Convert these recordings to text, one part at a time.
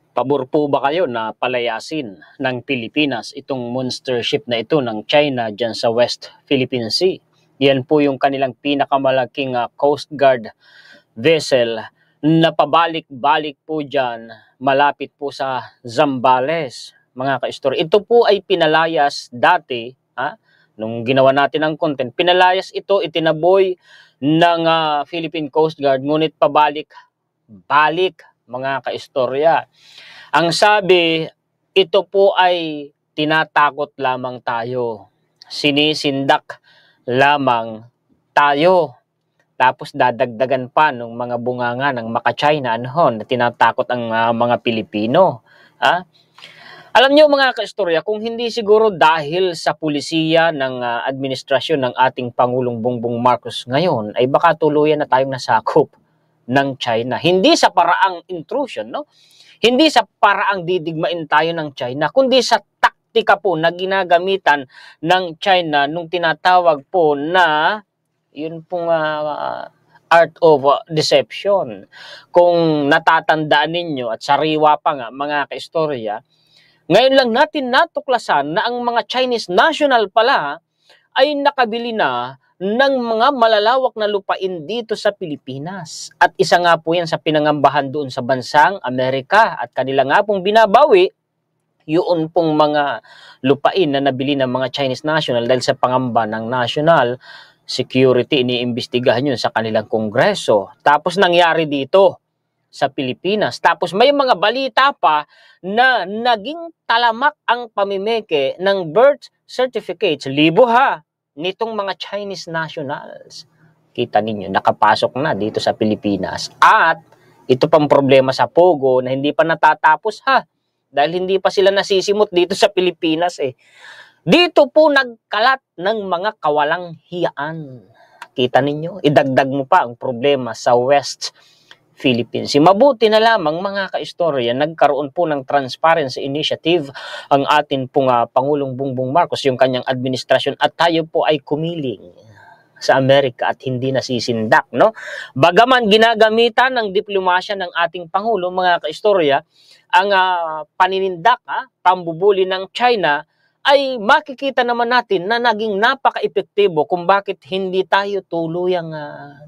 Pabor po ba kayo na palayasin ng Pilipinas itong monster ship na ito ng China dyan sa West Philippine Sea? Yan po yung kanilang pinakamalaking Coast Guard vessel na pabalik-balik po dyan malapit po sa Zambales, mga ka-istorya. Ito po ay pinalayas dati, nung ginawa natin ang content, pinalayas ito, itinaboy ng Philippine Coast Guard, ngunit pabalik-balik, mga ka-istorya. Ang sabi, ito po ay tinatakot lamang tayo. Sinisindak lamang tayo. Tapos dadagdagan pa ng mga bunganga ng Maka-China na tinatakot ang mga Pilipino. Alam niyo mga ka-istorya, kung hindi siguro dahil sa pulisiya ng administrasyon ng ating Pangulong Bongbong Marcos ngayon, ay baka tuluyan na tayong nasakop ng China. Hindi sa paraang intrusion, no? Hindi sa paraang didigmain tayo ng China, kundi sa taktika po na ginagamitan ng China nung tinatawag po na yun pong art of deception. Kung natatandaan ninyo at sariwa pa nga mga kaistorya, ngayon lang natin natuklasan na ang mga Chinese national pala ay nakabili na ng mga malalawak na lupain dito sa Pilipinas. At isa nga po yan sa pinangambahan doon sa bansang Amerika. At kanila nga pong binabawi yun pong mga lupain na nabili ng mga Chinese national dahil sa pangamba ng national security. Iniimbestigahan yun sa kanilang kongreso. Tapos nangyari dito sa Pilipinas. Tapos may mga balita pa na naging talamak ang pamimeke ng birth certificates. Libo nitong mga Chinese nationals. Kita ninyo, nakapasok na dito sa Pilipinas. At ito pang problema sa Pogo na hindi pa natatapos dahil hindi pa sila nasisimot dito sa Pilipinas Dito po nagkalat ng mga kawalang hiyaan. Kita ninyo, idagdag mo pa ang problema sa West Philippines. Mabuti na lamang mga kaistorya, nagkaroon po ng Transparency Initiative ang atin pong Pangulong Bongbong Marcos, yung kanyang administrasyon, at tayo po ay kumiling sa Amerika at hindi nasisindak, no? Bagaman ginagamitan ng diplomasya ng ating Pangulo, mga kaistorya, ang paninindak, pambubuli ng China, ay makikita naman natin na naging napaka-epektibo kung bakit hindi tayo tuluyang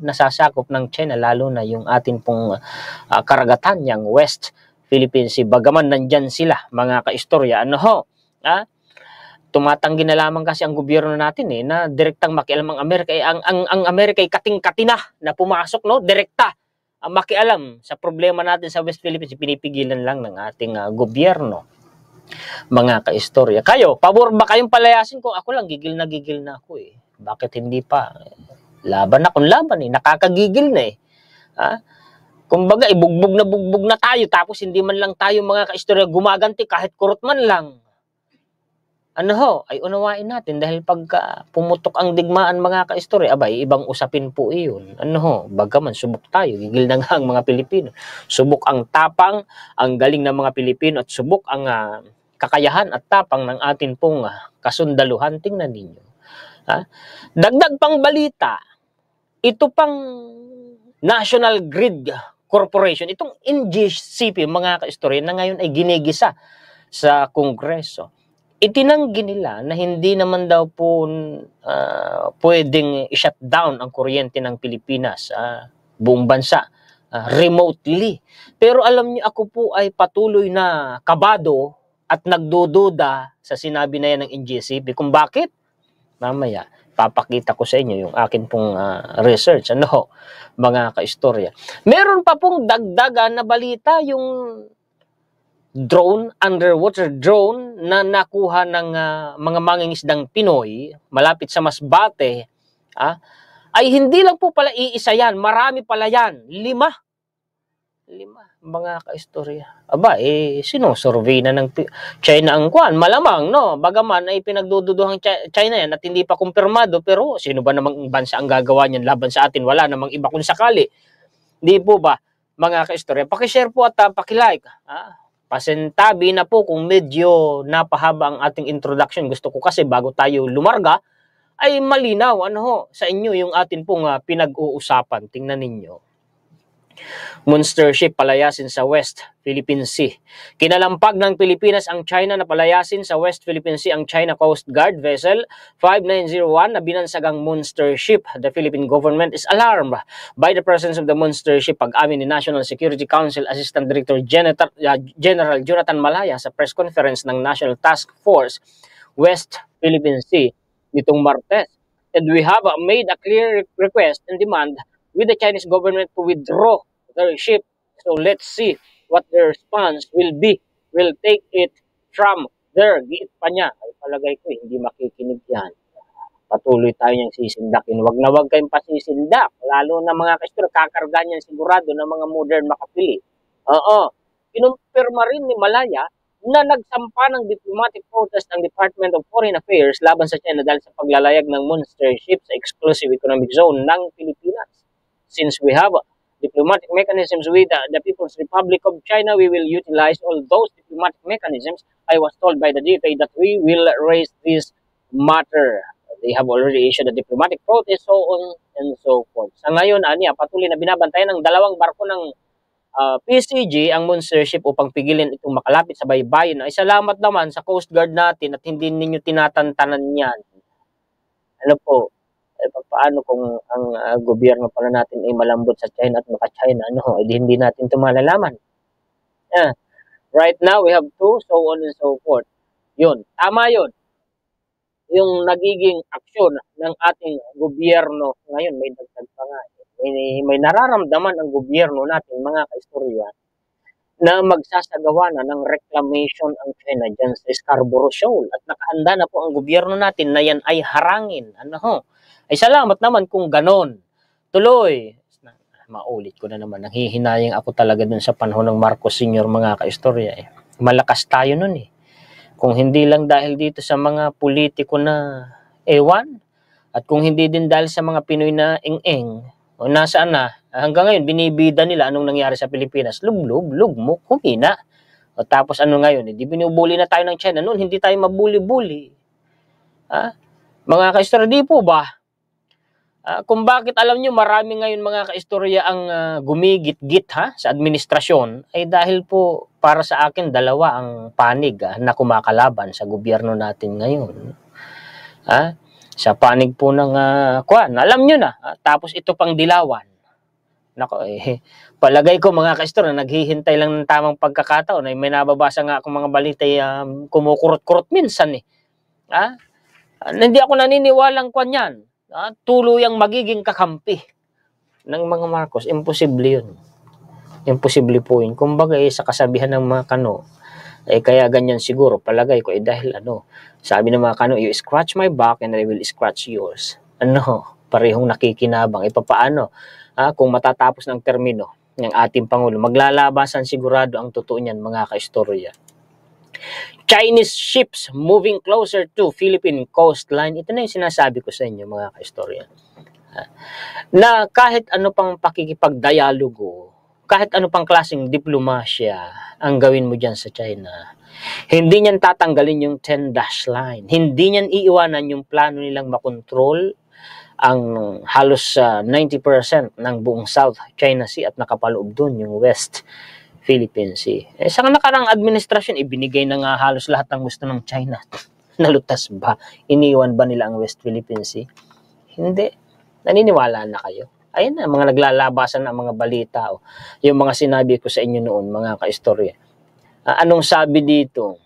nasasakop ng China, lalo na yung atin pong karagatan, yung West Philippine Sea. Bagaman nandyan sila, mga kaistorya, tumatanggi na lamang kasi ang gobyerno natin na direktang makialam ang Amerika. Ang Amerika ay kating-katina na pumasok, no? Direkta ang makialam sa problema natin sa West Philippines. Pinipigilan lang ng ating gobyerno, mga kaistorya. Kayo, pabor ba kayong palayasin? Kung ako lang, gigil na ako Bakit hindi pa? Laban na kung laban nakakagigil na Kumbaga, bugbog na tayo, tapos hindi man lang tayo mga kaistorya gumaganti kahit kurot man lang. Ay unawain natin dahil pagka pumutok ang digmaan mga kaistorya, ibang usapin po iyon. Bagaman subok tayo, gigil na nga ang mga Pilipino. Subok ang tapang, ang galing ng mga Pilipino, at subok ang kakayahan at tapang ng atin pong kasundaluhan. Tingnan ninyo. Dagdag pang balita, ito pang National Grid Corporation, itong NGCP mga kaistorya, na ngayon ay ginigisa sa Kongreso. Itinanggi nila na hindi naman daw po pwedeng i-shut down ang kuryente ng Pilipinas, buong bansa, remotely. Pero alam niyo, ako po ay patuloy na kabado at nagdududa sa sinabi na yan ng NGCP. Kung bakit? Mamaya, papakita ko sa inyo yung akin pong research, mga kaistorya. Meron pa pong dagdagan na balita, yung drone, underwater drone na nakuha ng mga mangingisdang Pinoy malapit sa Masbate, ay hindi lang po pala iisa yan, marami pala yan, 5 mga kaistorya. Sinusurvey na ng China ang kwan, malamang, no? Bagaman ay pinagdududuhang China yan at hindi pa kumpirmado, pero sino ba namang bansa ang gagawa niyan laban sa atin? Wala namang iba kung sakali. Di po ba, mga kaistorya? Pakishare po at pakilike. Pasintabi na po kung medyo napahaba ang ating introduction. Gusto ko kasi bago tayo lumarga, ay malinaw sa inyo yung atin pong pinag-uusapan. Tingnan ninyo. Monster ship palayasin sa West Philippine Sea. Kinalampag ng Pilipinas ang China na palayasin sa West Philippine Sea ang China Coast Guard vessel 5901 na binansagang monster ship. The Philippine government is alarmed by the presence of the monster ship. Pag-amin ni National Security Council Assistant Director General Jonathan Malaya sa press conference ng National Task Force West Philippine Sea nitong Martes. And we have made a clear request and demand with the Chinese government to withdraw their ship. So let's see what their response will be. We'll take it from there. Giit pa niya. Ay palagay ko, hindi makikinig yan. Patuloy tayo niyang sisindakin. Wag na wag kayong pasisindak. Lalo na mga kastur, kakarga niyan sigurado ng mga modern makapili. Oo. Kinumpirma rin ni Malaya na nagsampa ng diplomatic protest ang Department of Foreign Affairs laban sa China dahil sa paglalayag ng monster ship sa exclusive economic zone ng Pilipinas. Since we have diplomatic mechanisms with the People's Republic of China, we will utilize all those diplomatic mechanisms. I was told by the DFA that we will raise this matter. They have already issued a diplomatic protest, so on and so forth. Sa ngayon, patuloy na binabantayan ng dalawang barko ng PCG ang monster ship upang pigilin itong makalapit sa baybayin. Ay salamat naman sa Coast Guard natin at hindi ninyo tinatantanan yan. Ano po? Paano kung ang gobyerno pala natin ay malambot sa China at maka-China, hindi natin ito malalaman. Right now, we have two, so on and so forth. Yun, tama yun. Yung nagiging aksyon ng ating gobyerno, ngayon may dagdag pa nga. May nararamdaman ang gobyerno natin, mga kaistorya, na magsasagawa na ng reclamation ang China dyan sa Scarborough Shoal. At nakahanda na po ang gobyerno natin na yan ay harangin. Ay salamat naman kung ganon. Tuloy. Maulit ko na naman. Nanghihinayang ako talaga dun sa panahon ng Marcos Sr. mga kaistorya. Malakas tayo nun eh. Kung hindi lang dahil dito sa mga politiko na ewan, at kung hindi din dahil sa mga Pinoy na ing-ing, o nasaan na, hanggang ngayon, binibida nila anong nangyari sa Pilipinas. Lugmok, humina. O tapos ano ngayon, di binubuli na tayo ng China. Noon, hindi tayo mabuli-buli. Mga kaistorya, di po ba? Kung bakit alam nyo marami ngayon mga kaistorya ang gumigit-git sa administrasyon ay dahil po para sa akin dalawa ang panig na kumakalaban sa gobyerno natin ngayon. Sa panig po ng alam nyo na, tapos ito pang dilawan. Nako palagay ko mga kaistorya naghihintay lang ng tamang pagkakataon ay may nababasa nga akong mga balita kumukurot-kurot minsan hindi ako naniniwalang yan. Tuluyang magiging kakampi ng mga Marcos. Imposible yun. Imposible po yun. Kumbaga sa kasabihan ng mga Kano, kaya ganyan siguro, palagay ko, dahil sabi ng mga Kano, you scratch my back and I will scratch yours. Parehong nakikinabang. Papaano? Kung matatapos ng termino ng ating Pangulo, maglalabasan sigurado ang totoo niyan, mga kaistorya. Chinese ships moving closer to Philippine coastline. Ito na yung sinasabi ko sa inyo mga kaistorya. Na kahit ano pang pakikipagdialogo, kahit ano pang klaseng diplomasya ang gawin mo dyan sa China, hindi niyan tatanggalin yung 10-dash line. Hindi niyan iiwanan yung plano nilang makontrol ang halos 90% ng buong South China Sea at nakapaloob doon yung West Philippine Sea. Sa nakarang administrasyon, ibinigay na nga halos lahat ng gusto ng China. Nalutas ba? Iniwan ba nila ang West Philippine Sea? Hindi. Naniniwala na kayo. Ayun na, mga naglalabasan ng mga balita. Yung mga sinabi ko sa inyo noon, mga kaistorya. Anong sabi dito?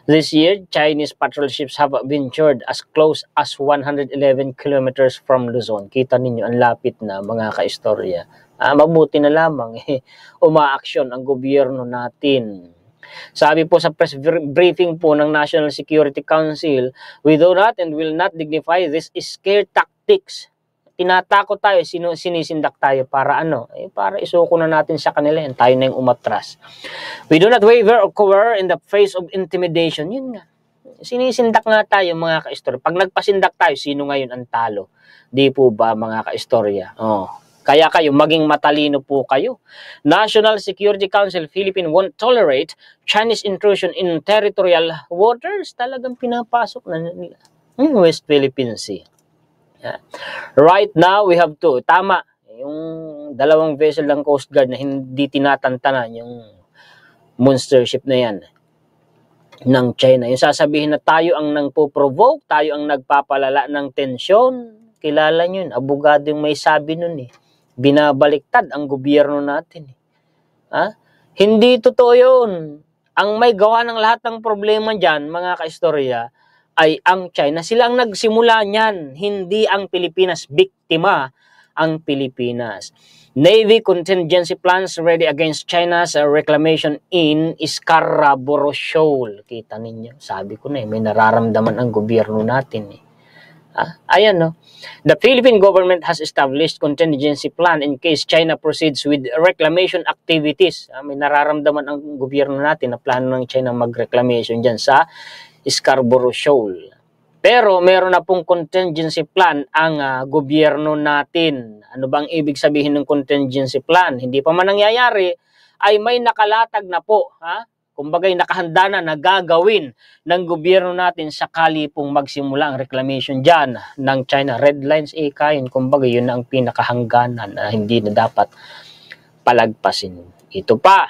This year, Chinese patrol ships have ventured as close as 111 kilometers from Luzon. Kita ninyo, ang lapit na mga kaistorya. Mabuti na lamang umaaksyon ang gobyerno natin. Sabi po sa press briefing po ng National Security Council, we do not and will not dignify this scare tactics. Tinatakot tayo, sinisindak tayo para para isuko na natin sa kanila yan, tayo na yung umatras. We do not waver or cower in the face of intimidation. Yun nga. Sinisindak nga tayo mga kaistorya. Pag nagpasindak tayo, sino ngayon ang talo? Di po ba mga kaistorya? Kaya kayo, maging matalino po kayo. National Security Council Philippines won't tolerate Chinese intrusion in territorial waters. Talagang pinapasok na nila West Philippine Sea. Right now, we have to. Tama. yung dalawang vessel ng Coast Guard na hindi tinatantanan yung monster ship na yan ng China. Yung sasabihin na tayo ang nangpo-provoke, tayo ang nagpapalala ng tensyon. Kilala nyo yun, abogado yung may sabi nun eh. Binabaliktad ang gobyerno natin eh. Ha? Hindi totoo yun. Ang may gawa ng lahat ng problema dyan, mga kaistorya, ay ang China. Sila ang nagsimula niyan, hindi ang Pilipinas. Biktima ang Pilipinas. Navy contingency plans ready against China's reclamation in Scarborough Shoal. Kita ninyo, sabi ko na may nararamdaman ang gobyerno natin eh. Ayan no. The Philippine government has established contingency plan in case China proceeds with reclamation activities. May nararamdaman ang gobyerno natin na plano ng China mag-reclamation dyan sa Scarborough Shoal. Pero meron na pong contingency plan ang gobyerno natin. Ano bang ibig sabihin ng contingency plan? Hindi pa man nangyayari, ay may nakalatag na po. Kumbagay nakahanda na nagagawin ng gobyerno natin sakali pong magsimula ang reclamation dyan ng China. Red lines ikayin. Kumbagay yun na ang pinakahangganan na hindi na dapat palagpasin. Ito pa,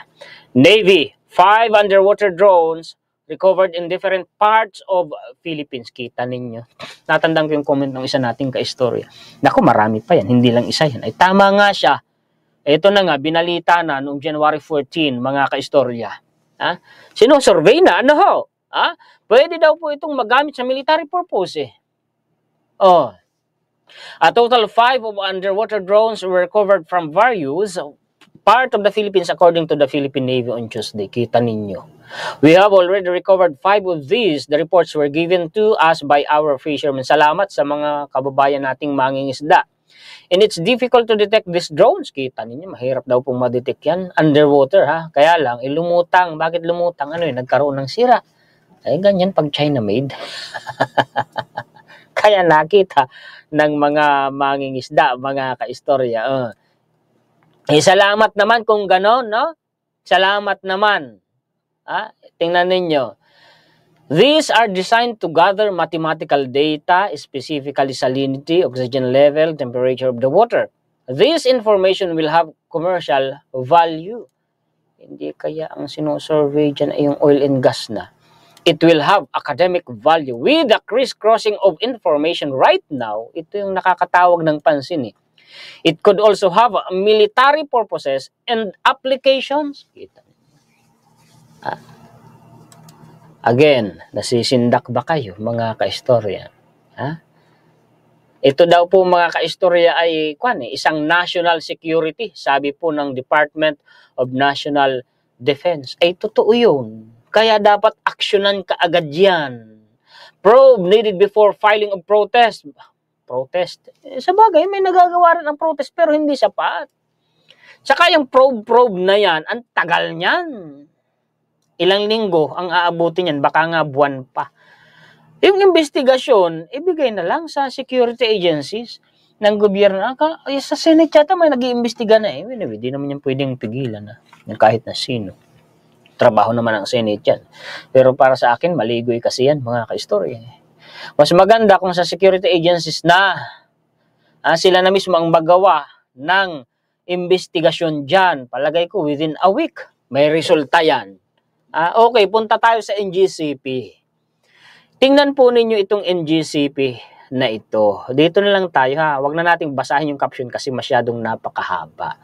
Navy, 5 underwater drones recovered in different parts of Philippines. Kita ninyo. Natandang ko yung comment ng isa nating kaistorya. Naku, marami pa yan. Hindi lang isa yan. Ay tama nga siya. Ito na nga, binalita na noong January 14, mga kaistorya. Sino-survey na? Ano ho? Pwede daw po itong magamit sa military purpose eh. A total 5 of underwater drones were recovered from various part of the Philippines according to the Philippine Navy on Tuesday. Kita ninyo. We have already recovered 5 of these. The reports were given to us by our fishermen. Salamat sa mga kababayan nating mangingisda. And it's difficult to detect these drones. Kita ninyo, mahirap daw pong ma-detect yan. Underwater Kaya lang, lumutang. Bakit lumutang? Nagkaroon ng sira. Ay, ganyan pag China made. Kaya nakita ng mga mangingisda, mga kaistorya. Salamat naman kung gano'n, no? Salamat naman. Tingnan ninyo. These are designed to gather mathematical data, specifically salinity, oxygen level, temperature of the water. This information will have commercial value. Hindi kaya ang sinusurvey dyan ay yung oil and gas na. It will have academic value. With the crisscrossing of information right now, ito yung nakakatawag ng pansin eh. It could also have military purposes and applications. Again, nasisindak ba kayo mga kaistorya? Ito daw po mga kaistorya ay isang national security. Sabi po ng Department of National Defense. Ay totoo yun. Kaya dapat aksyonan kaagad yan. Probe needed before filing of protest. Protest? Sa bagay, may nagagawa rin ang protest pero hindi sapat. Saka yung probe na yan, ang tagal niyan. Ilang linggo ang aabutin yan, baka nga buwan pa. Yung investigasyon, ibigay na lang sa security agencies ng gobyerno. Sa Senate yata may nag-iimbestiga na eh. Hindi naman yan pwedeng pigilan ng kahit na sino. Trabaho naman ang Senate yan. Pero para sa akin, maligoy kasi yan, mga kaistorya. Mas maganda kung sa security agencies na sila na mismo ang magawa ng investigasyon dyan. Palagay ko, within a week, may resulta yan. Okay, punta tayo sa NGCP. Tingnan po ninyo itong NGCP na ito. Dito na lang tayo Huwag na nating basahin yung caption kasi masyadong napakahaba.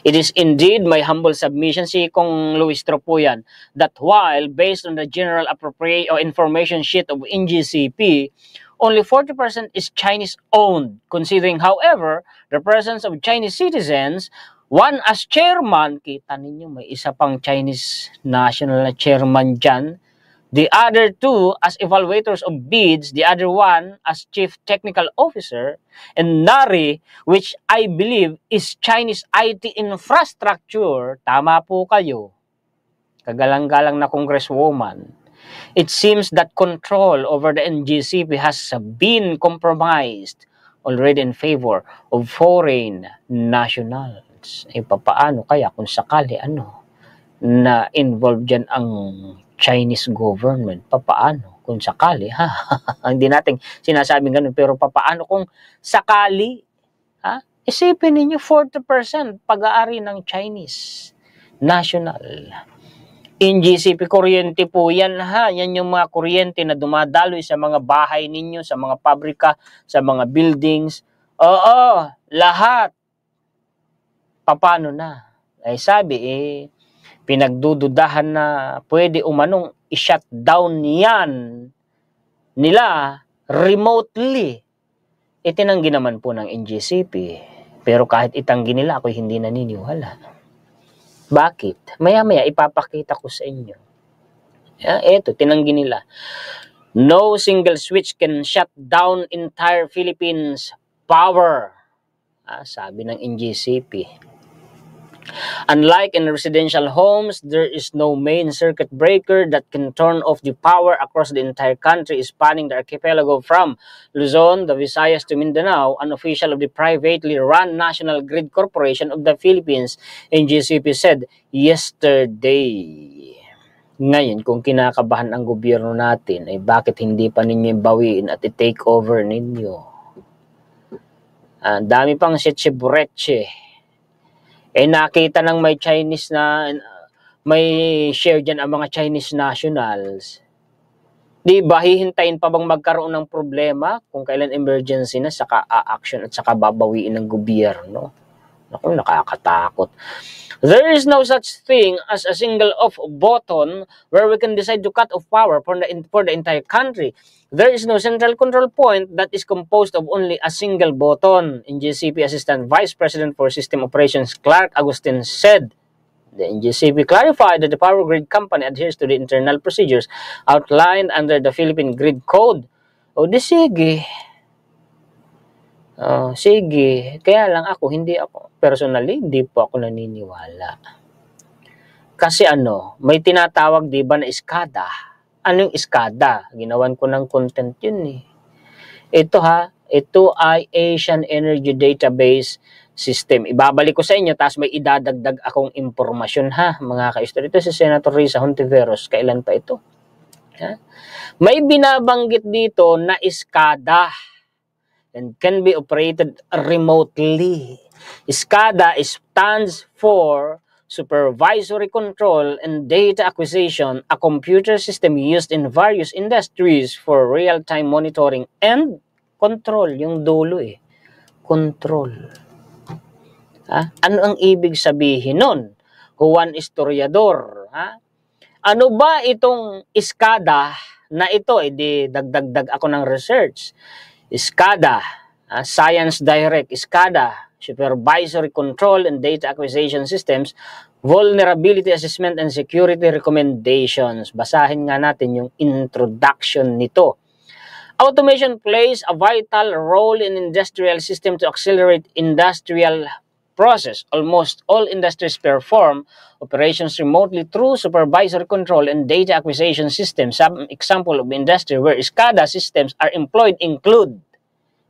It is indeed my humble submission, si Kong Luistro po yan, that while based on the general appropriate or information sheet of NGCP, only 40% is Chinese-owned. Considering, however, the presence of Chinese citizens, one as chairman, kita ninyo may isa pang Chinese national na chairman dyan, the other two as evaluators of bids, the other one as chief technical officer, and NARI, which I believe is Chinese IT infrastructure, tama po kayo, kagalang-galang na congresswoman. It seems that control over the NGCP has been compromised already in favor of foreign nationals. Papaano kaya kung sakali na involved dyan ang Chinese government? Papaano kung sakali? Hindi natin sinasabing ganun, pero papaano kung sakali? Isipin ninyo, 40% pag-aari ng Chinese national. In GCP kuryente po yan ha. Yan yung mga kuryente na dumadaloy sa mga bahay ninyo, sa mga pabrika, sa mga buildings. Oo, lahat. Paano na? Ay sabi pinagdududahan na pwede umanong i-shut down yan nila remotely. Itinanggi naman po ng NGCP. Pero kahit itanggi nila, ako hindi naniniwala. Bakit? Maya-maya ipapakita ko sa inyo. Eto, tinanggi nila. No single switch can shut down entire Philippines power. Sabi ng NGCP. Unlike in residential homes, there is no main circuit breaker that can turn off the power across the entire country, spanning the archipelago from Luzon, the Visayas to Mindanao. An official of the privately run National Grid Corporation of the Philippines, NGCP, said yesterday. Ngayon, kung kinakabahan ang gobyerno natin, ay bakit hindi pa ninyo bawiin at i-take over ninyo? Dami pang sitsi-buretsi. Nakita ng may Chinese na may share dyan ang mga Chinese nationals. Di ba, hihintayin pa bang magkaroon ng problema kung kailan emergency na, saka a-action at saka babawiin ng gobyerno? Naku, nakakatakot. There is no such thing as a single off button where we can decide to cut off power for the entire country. There is no central control point that is composed of only a single button, NGCP Assistant Vice President for System Operations Clark Agustin said. The NGCP clarified that the power grid company adheres to the internal procedures outlined under the Philippine Grid Code. O di sige. Sige. Kaya lang hindi ako, personally, hindi po ako naniniwala. Kasi may tinatawag diba na iskada. Anong iskada? Ginawan ko ng content yun Ito ay Asian Energy Database System. Ibabalik ko sa inyo, tapos may idadagdag akong impormasyon mga ka-istorya. Ito si Senator Risa Hontiveros. Kailan pa ito? May binabanggit dito na iskada and can be operated remotely. SCADA stands for Supervisory Control and Data Acquisition, a computer system used in various industries for real-time monitoring and control. Yung dulo control. Ano ang ibig sabihin nun? Juan Historiador. Ano ba itong SCADA na ito? Dagdag ako ng research. SCADA, Science Direct, SCADA, Supervisory Control and Data Acquisition Systems, Vulnerability Assessment and Security Recommendations. Basahin nga natin yung introduction nito. Automation plays a vital role in industrial system to accelerate industrial process. Almost all industries perform operations remotely through supervisory control and data acquisition systems. Some example of industry where SCADA systems are employed include,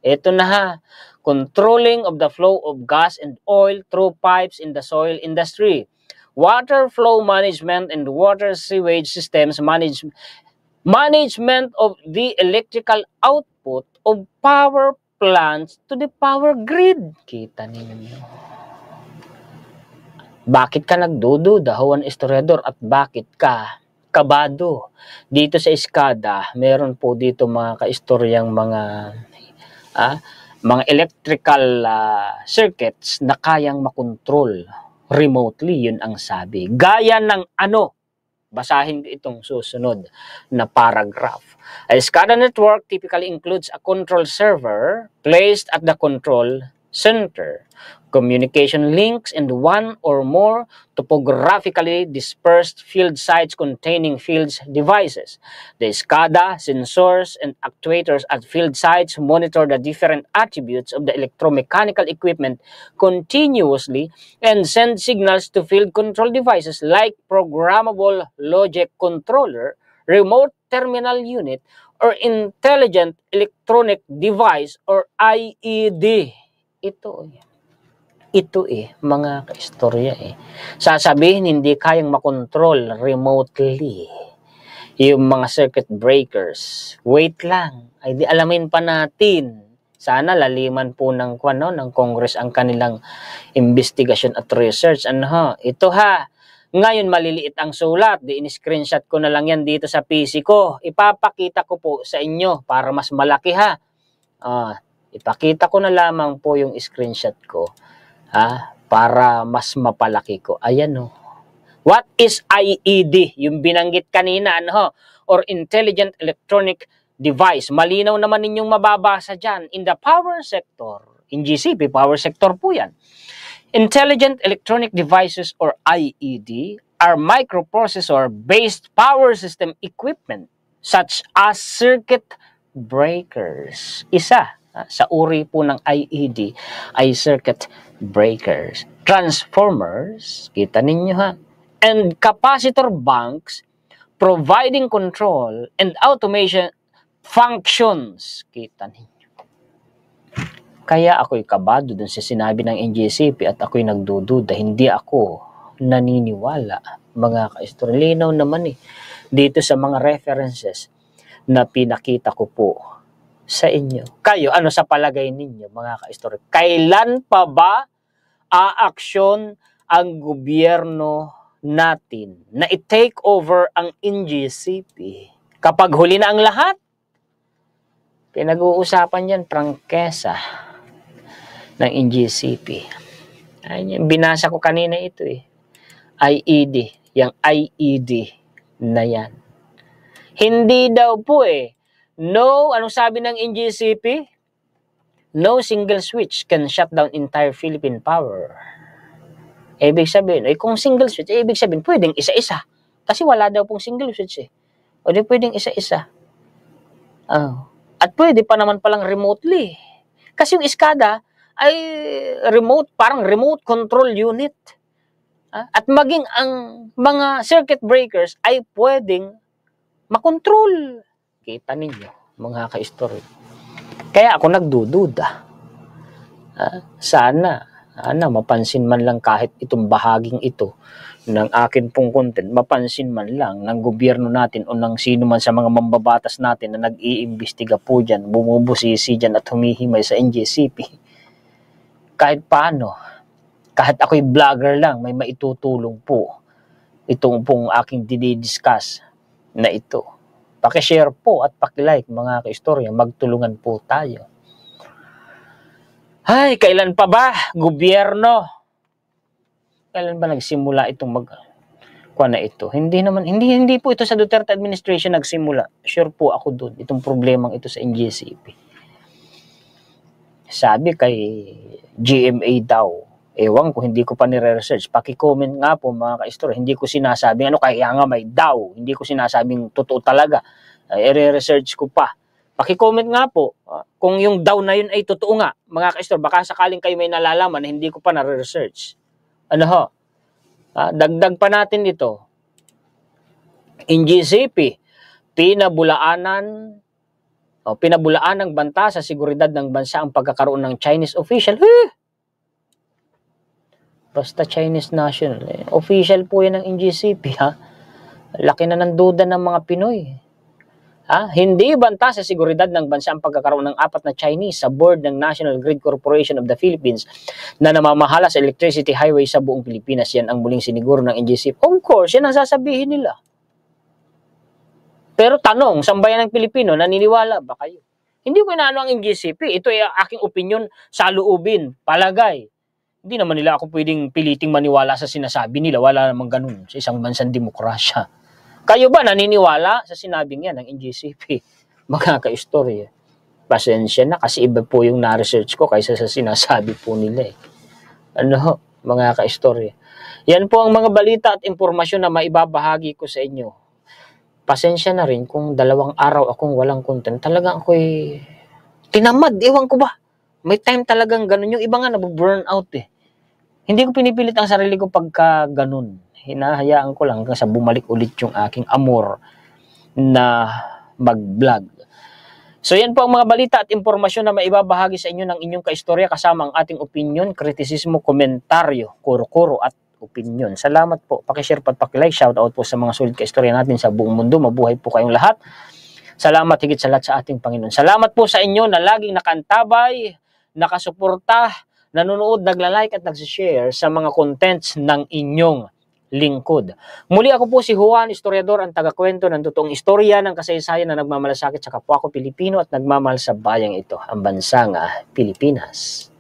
ito na controlling of the flow of gas and oil through pipes in the soil industry, water flow management and water sewage systems, management of the electrical output of power plants to the power grid. Kita ninyo. Bakit ka nagdududa, Juan Historiador, at bakit ka kabado? Dito sa SCADA, meron po dito mga kaistoryang mga electrical circuits na kayang makontrol remotely, yun ang sabi. Gaya ng basahin itong susunod na paragraph. A SCADA network typically includes a control server placed at the control center, communication links, and one or more topographically dispersed field sites containing field devices. The SCADA sensors and actuators at field sites monitor the different attributes of the electromechanical equipment continuously and send signals to field control devices like programmable logic controller, remote terminal unit, or intelligent electronic device or IED. Ito mga kaistorya sasabihin hindi kayang makontrol remotely yung mga circuit breakers. Wait lang, ay di alamin pa natin. Sana laliman po ng Congress ang kanilang investigasyon at research. Ito ngayon maliliit ang sulat, in-screenshot ko na lang yan dito sa PC ko. Ipapakita ko po sa inyo para mas malaki ipakita ko na lamang po yung screenshot ko para mas mapalaki ko. Ayan What is IED? Yung binanggit kanina or Intelligent Electronic Device. Malinaw naman ninyong mababasa dyan. In the power sector, in GCP, power sector po yan. Intelligent Electronic Devices or IED are microprocessor-based power system equipment such as circuit breakers. Isa sa uri po ng IED ay circuit breakers, transformers, kita ninyo and capacitor banks providing control and automation functions. Kita ninyo. Kaya ako'y kabado dun sa sinabi ng NGCP at ako'y nagdududa. Hindi ako naniniwala. Mga kaistorya, linaw naman dito sa mga references na pinakita ko po sa inyo. Kayo, ano sa palagay ninyo mga kaistorya? Kailan pa ba aaksyon ang gobyerno natin na i-take over ang NGCP? Kapag huli na ang lahat, pinag-uusapan yan, prangkesa ng NGCP. Ayun, binasa ko kanina ito IED, yung IED na yan. Hindi daw po no, anong sabi ng NGCP? No single switch can shut down entire Philippine power. Ibig sabihin, kung single switch, ibig sabihin, pwedeng isa-isa. Kasi wala daw pong single switch O di pwedeng isa-isa. At pwede pa naman palang remotely. Kasi yung iskada ay parang remote control unit. At maging ang mga circuit breakers ay pwedeng makontrol. Kita ninyo, mga ka-istorya. Kaya ako nagdududa. Sana mapansin man lang kahit itong bahaging ito ng akin pong content, mapansin man lang ng gobyerno natin o ng sino man sa mga mambabatas natin na nag-iimbestiga po dyan, bumubusisi dyan at humihimay sa NGCP. Kahit paano, kahit ako'y vlogger lang, may maitutulong po itong pong aking dinidiscuss na ito. Pakishare po at pakilike mga kaistorya, magtulungan po tayo. Ay, kailan pa ba, gobyerno? Kailan ba nagsimula itong na ito? Hindi po ito sa Duterte administration nagsimula. Sure po ako doon, itong problemang ito sa NGCP. Sabi kay GMA daw, ewan ko, hindi ko pa nire-research. Paki-comment nga po mga ka-istorya, hindi ko sinasabing kaya nga may daw. Hindi ko sinasabing totoo talaga. I-research ko pa. Paki-comment nga po kung yung daw na yun ay totoo nga. Mga ka-istorya, baka sakaling kayo may nalalaman na hindi ko pa nare-research. Dagdag pa natin dito. NGCP, pinabulaan ng banta sa seguridad ng bansa ang pagkakaroon ng Chinese official. Basta Chinese national. Official po yan ng NGCP. Laki na ng duda ng mga Pinoy. Hindi banta sa seguridad ng bansa ang pagkakaroon ng 4 na Chinese sa board ng National Grid Corporation of the Philippines na namamahala sa electricity highway sa buong Pilipinas. Yan ang muling siniguro ng NGCP. Of course, yan ang sasabihin nila. Pero tanong, sambayan ng Pilipino, naniniwala ba kayo? Hindi ko inaano ang NGCP. Ito ay aking opinion sa loobin, palagay. Hindi naman nila ako pwedeng piliting maniwala sa sinasabi nila. Wala namang ganun sa isang bansang demokrasya. Kayo ba naniniwala sa sinabing yan ng NGCP? Mga ka-istorya. Pasensya na kasi iba po yung na-research ko kaysa sa sinasabi po nila mga ka-istorya. Yan po ang mga balita at impormasyon na maibabahagi ko sa inyo. Pasensya na rin kung 2 araw akong walang content. Talagang ako'y tinamad. Ewan ko ba? May time talagang ganun. Yung iba nga nabu-burn out Hindi ko pinipilit ang sarili ko pagka ganun. Hinahayaan ko lang hanggang sa bumalik ulit yung aking amor na mag-vlog. So yan po ang mga balita at impormasyon na maibabahagi sa inyo ng inyong kaistorya kasama ang ating opinion, kritisismo, komentaryo, kuro-kuro at opinion. Salamat po. Pakishare po at pakilike. Shout out po sa mga sulit kaistorya natin sa buong mundo. Mabuhay po kayong lahat. Salamat higit sa lahat sa ating Panginoon. Salamat po sa inyo na laging nakantabay, nakasuporta, nanonood, nagla-like at nagsishare sa mga contents ng inyong lingkod. Muli ako po si Juan, historiador, ang tagakwento ng totoong istorya ng kasaysayan na nagmamalasakit sa kapwa ko Pilipino at nagmamahal sa bayang ito, ang bansang Pilipinas.